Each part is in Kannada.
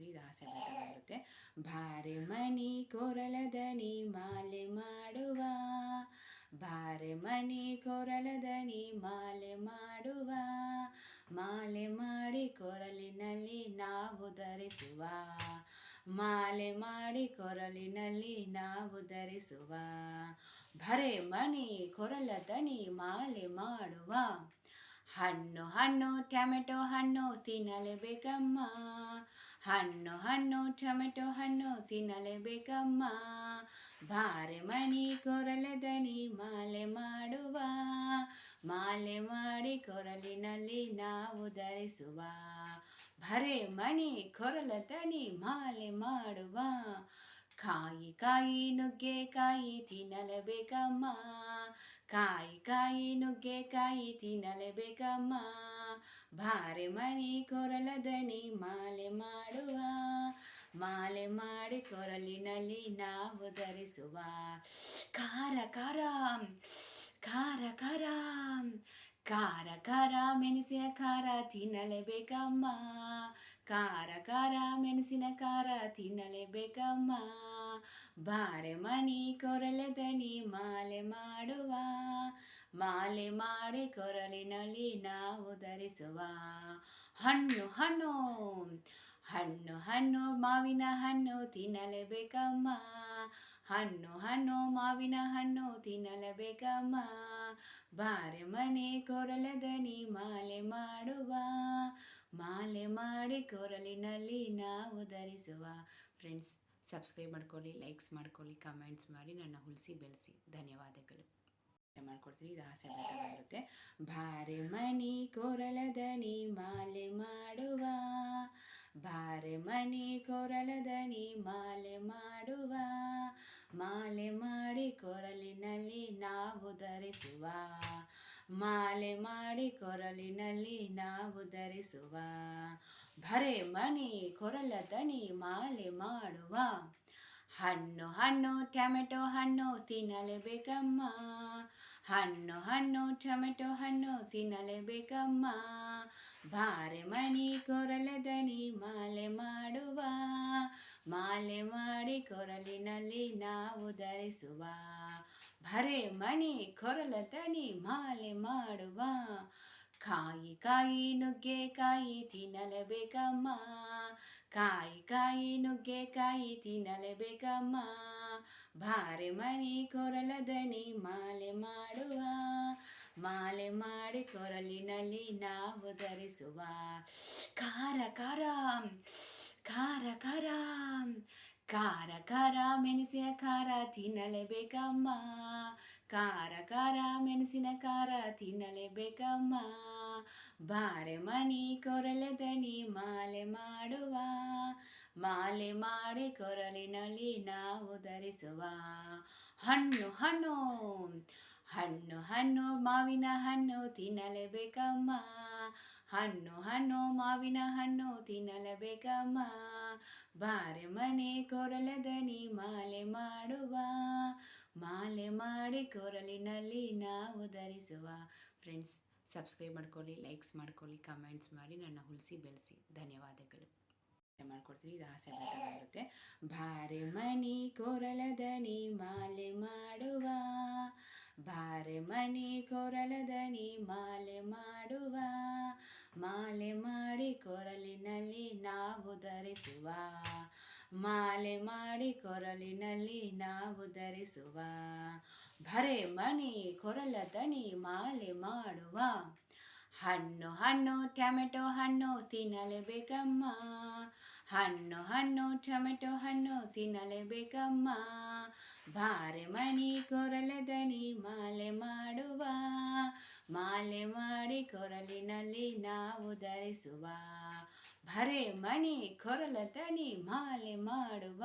ಮಾಡ್ಕೊಡ್ತೀವಿ. ಇದು ಹಾಸ್ಯ ಬರುತ್ತೆ. ಭಾರೆ ಮಣಿ ಕೊರಳ ದನಿ ಮಾಲೆ ಮಾಡುವ, ಭಾರೆ ಮಣಿ ಕೊರಳ ದನಿ ಮಾಲೆ ಮಾಡುವ, ಮಾಲೆ ಮಾಡಿ ಕೊರಳಿನಲ್ಲಿ ನಾವು ಧರಿಸುವ, ಮಾಲೆ ಮಾಡಿ ಕೊರಳಿನಲ್ಲಿ ನಾವು ಧರಿಸುವ, ಭರೆ ಮಣಿ ಕೊರಳ ದನಿ ಮಾಲೆ ಮಾಡುವ. ಹಣ್ಣು ಹಣ್ಣು ಟೊಮೆಟೊ ಹಣ್ಣು ತಿನ್ನಲೇಬೇಕಮ್ಮ, ಹಣ್ಣು ಹಣ್ಣು ಟೊಮೆಟೊ ಹಣ್ಣು ತಿನ್ನಲೇಬೇಕಮ್ಮ, ಭಾರೆ ಮಣಿ ಕೊರಳ ದನಿ ಮಾಲೆ ಮಾಡುವ, ಮಾಲೆ ಮಾಡಿ ಕೊರಳಿನಲ್ಲಿ ನಾವು ಧರಿಸುವ, ಭರೆ ಮಣಿ ಕೊರಳ ದನಿ ಮಾಲೆ ಮಾಡುವ. ಕಾಯಿ ಕಾಯಿ ನುಗ್ಗೆಕಾಯಿ ತಿನ್ನಲೇಬೇಕಮ್ಮ, ಕಾಯಿ ಕಾಯಿ ನುಗ್ಗೆಕಾಯಿ ತಿನ್ನಲೇಬೇಕಮ್ಮ, ಭಾರೆ ಮಣಿ ಕೊರಳ ದನಿ ಮಾಲೆ ಮಾಡುವ, ಮಾಲೆ ಮಾಡಿ ಕೊರಳಿನಲ್ಲಿ ನಾವು ಧರಿಸುವ. ಖಾರ ಖಾರ ಖಾರ ಖಾರ ಖಾರ ಖಾರ ಮೆಣಸಿನ ಖಾರ ತಿನ್ನಲೇಬೇಕಮ್ಮ, ಖಾರ ಖಾರ ಮೆಣಸಿನ ಖಾರ ತಿನ್ನಲೇಬೇಕಮ್ಮ, ಭಾರೆ ಮಣಿ ಕೊರಳ ದನಿ ಮಾಲೆ ಮಾಡುವ, ಮಾಲೆ ಮಾಡಿ ಕೊರಳಿನಲ್ಲಿ ನಾವು ಧರಿಸುವ. ಹಣ್ಣು ಹಣ್ಣು ಹಣ್ಣು ಹಣ್ಣು ಮಾವಿನ ಹಣ್ಣು ತಿನ್ನಲೇಬೇಕಮ್ಮ, ಹಣ್ಣು ಹಣ್ಣು ಮಾವಿನ ಹಣ್ಣು ತಿನ್ನಲೇಬೇಕಮ್ಮ, ಭಾರೆ ಮಣಿ ಕೊರಳ ದನಿ ಮಾಲೆ ಮಾಡುವ, ಮಾಲೆ ಮಾಡಿ ಕೊರಳಿನಲ್ಲಿ ನಾವು ಧರಿಸುವ. ಫ್ರೆಂಡ್ಸ್, ಸಬ್ಸ್ಕ್ರೈಬ್ ಮಾಡ್ಕೊಳ್ಳಿ, ಲೈಕ್ಸ್ ಮಾಡ್ಕೊಳ್ಳಿ, ಕಮೆಂಟ್ಸ್ ಮಾಡಿ ನನ್ನ ಉಳಿಸಿ ಬೆಳೆಸಿ. ಧನ್ಯವಾದಗಳು. ಮಾಡ್ಕೊಡ್ತೀವಿ. ಇದು ಹಾಸ್ಯ ಬರುತ್ತೆ. ಭಾರೆ ಮಣಿ ಕೊರಳ ದನಿ ಮಾಲೆ ಮಾಡುವ, ಭಾರೆ ಮಣಿ ಕೊರಳ ದನಿ ಮಾಲೆ ಮಾಡುವ, ಮಾಲೆ ಮಾಡಿ ಕೊರಳಿನಲ್ಲಿ ನಾವು ಧರಿಸುವ, ಮಾಲೆ ಮಾಡಿ ಕೊರಳಿನಲ್ಲಿ ನಾವು ಧರಿಸುವ, ಭರೆ ಮಣಿ ಕೊರಳ ದನಿ ಮಾಲೆ ಮಾಡುವ. ಹಣ್ಣು ಹಣ್ಣು ಟೊಮೆಟೊ ಹಣ್ಣು ತಿನ್ನಲೇಬೇಕಮ್ಮ, ಹಣ್ಣು ಹಣ್ಣು ಟೊಮೆಟೊ ಹಣ್ಣು ತಿನ್ನಲೇಬೇಕಮ್ಮ, ಭಾರೆ ಮಣಿ ಕೊರಳ ದನಿ ಮಾಲೆ ಮಾಡುವ, ಮಾಲೆ ಮಾಡಿ ಕೊರಳಿನಲ್ಲಿ ನಾವು ಧರಿಸುವ, ಭರೆ ಮಣಿ ಕೊರಳ ದನಿ ಮಾಲೆ ಮಾಡುವ. ಕಾಯಿ ಕಾಯಿ ನುಗ್ಗೆಕಾಯಿ ತಿನ್ನಲೇಬೇಕಮ್ಮ, ಕಾಯಿ ಕಾಯಿ ನುಗ್ಗೆಕಾಯಿ ತಿನ್ನಲೇಬೇಕಮ್ಮ, ಭಾರೆ ಮಣಿ ಕೊರಳ ದನಿ ಮಾಲೆ ಮಾಡುವ, ಮಾಲೆ ಮಾಡಿ ಕೊರಳಿನಲ್ಲಿ ನಾವು ಧರಿಸುವ. ಖಾರ ಖಾರ ಖಾರ ಖಾರ ಖಾರ ಖಾರ ಮೆಣಸಿನ ಖಾರ ತಿನ್ನಲೇಬೇಕಮ್ಮ, ಖಾರ ಖಾರ ಮೆಣಸಿನ ಖಾರ ತಿನ್ನಲೇಬೇಕಮ್ಮ, ಭಾರೆ ಮಣಿ ಕೊರಳ ದನಿ ಮಾಲೆ ಮಾಡುವ, ಮಾಲೆ ಮಾಡಿ ಕೊರಳಿನಲ್ಲಿ ನಾವು ಧರಿಸುವ. ಹಣ್ಣು ಹಣ್ಣು ಹಣ್ಣು ಹಣ್ಣು ಮಾವಿನ ಹಣ್ಣು ತಿನ್ನಲೇಬೇಕಮ್ಮ, ಹಣ್ಣು ಹಣ್ಣು ಮಾವಿನ ಹಣ್ಣು ತಿನ್ನಲೇಬೇಕಮ್ಮ, ಭಾರೆ ಮಣಿ ಕೊರಳ ದನಿ ಮಾಲೆ ಮಾಡುವ, ಮಾಲೆ ಮಾಡಿ ಕೊರಳಿನಲ್ಲಿ ನಾವು ಧರಿಸುವ. ಫ್ರೆಂಡ್ಸ್, ಸಬ್ಸ್ಕ್ರೈಬ್ ಮಾಡ್ಕೊಳ್ಳಿ, ಲೈಕ್ಸ್ ಮಾಡ್ಕೊಳ್ಳಿ, ಕಮೆಂಟ್ಸ್ ಮಾಡಿ ನನ್ನ ಉಳಿಸಿ ಬೆಳೆಸಿ. ಧನ್ಯವಾದಗಳು. ಮಾಡ್ಕೊಡ್ತೀವಿ. ಇದು ಹಾಸ್ಯ ಬರುತ್ತೆ. ಭಾರೆ ಮಣಿ ಕೊರಳ ದನಿ ಮಾಲೆ ಮಾಡುವ, ಭಾರೆ ಮಣಿ ಕೊರಳ ದನಿ ಮಾಲೆ ಮಾಡುವ, ಮಾಲೆ ಮಾಡಿ ಕೊರಳಿನಲ್ಲಿ ನಾವು ಧರಿಸುವ, ಮಾಲೆ ಮಾಡಿ ಕೊರಳಿನಲ್ಲಿ ನಾವು ಧರಿಸುವ, ಭರೆ ಮಣಿ ಕೊರಳ ದನಿ ಮಾಲೆ ಮಾಡುವ. ಹಣ್ಣು ಹಣ್ಣು ಟೊಮೆಟೊ ಹಣ್ಣು ತಿನ್ನಲೇಬೇಕಮ್ಮ, ಹಣ್ಣು ಹಣ್ಣು ಟೊಮೆಟೊ ಹಣ್ಣು ತಿನ್ನಲೇಬೇಕಮ್ಮ, ಭಾರೆ ಮಣಿ ಕೊರಳ ದನಿ ಮಾಲೆ ಮಾಡುವ, ಮಾಲೆ ಮಾಡಿ ಕೊರಳಿನಲ್ಲಿ ನಾವು ಧರಿಸುವ, ಭರೆ ಮಣಿ ಕೊರಳ ದನಿ ಮಾಲೆ ಮಾಡುವ.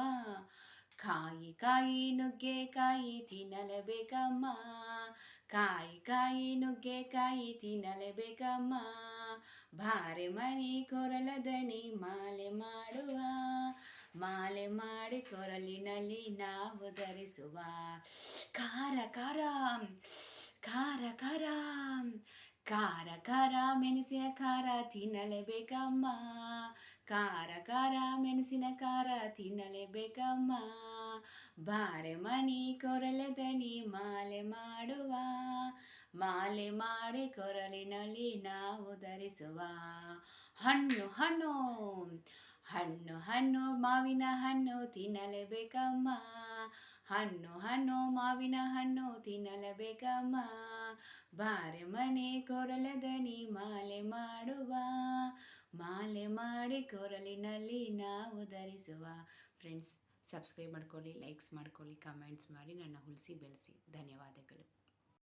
ಕಾಯಿ ಕಾಯಿ ನುಗ್ಗೆಕಾಯಿ ತಿನ್ನಲೇಬೇಕಮ್ಮ, ಕಾಯಿ ಕಾಯಿ ನುಗ್ಗೆಕಾಯಿ ತಿನ್ನಲೇಬೇಕಮ್ಮ, ಭಾರೆ ಮಣಿ ಕೊರಳ ದನಿ ಮಾಲೆ ಮಾಡುವ, ಮಾಲೆ ಮಾಡಿ ಕೊರಳಿನಲ್ಲಿ ನಾವು ಧರಿಸುವ. ಖಾರ ಖಾರ ಖಾರ ಖಾರ ಖಾರ ಖಾರ ಮೆಣಸಿನ ಖಾರ ತಿನ್ನಲೇಬೇಕಮ್ಮ, ಖಾರ ಖಾರ ಮೆಣಸಿನ ಮೆಣಸಿನ ಖಾರ ತಿನ್ನಲೇಬೇಕಮ್ಮ. ಬಾರೆ ಮಣಿ ಕೊರಳ ದನಿ ಮಾಲೆ ಮಾಡುವ, ಮಾಲೆ ಮಾಡಿ ಕೊರಳಿನಲ್ಲಿ ನಾವು ಧರಿಸುವ. ಹಣ್ಣು ಹಣ್ಣು ಹಣ್ಣು ಹಣ್ಣು ಮಾವಿನ ಹಣ್ಣು ತಿನ್ನಲೇಬೇಕಮ್ಮ. ಹಣ್ಣು ಹಣ್ಣು ಮಾವಿನ ಹಣ್ಣು ತಿನ್ನಲೇಬೇಕಮ್ಮ. ಬಾರೆ ಮನೆ ಕೊರಳ ದನಿ ಮಾಲೆ ಮಾಡುವ, ಮಾಲೆ ಮಾಡಿ ಕೊರಳಿನಲ್ಲಿ ನಾವು ಧರಿಸುವ. ಫ್ರೆಂಡ್ಸ್, ಸಬ್ಸ್ಕ್ರೈಬ್ ಮಾಡ್ಕೊಳ್ಳಿ, ಲೈಕ್ಸ್ ಮಾಡ್ಕೊಳ್ಳಿ, ಕಮೆಂಟ್ಸ್ ಮಾಡಿ ನನ್ನ ಉಳಿಸಿ ಬೆಳೆಸಿ. ಧನ್ಯವಾದಗಳು.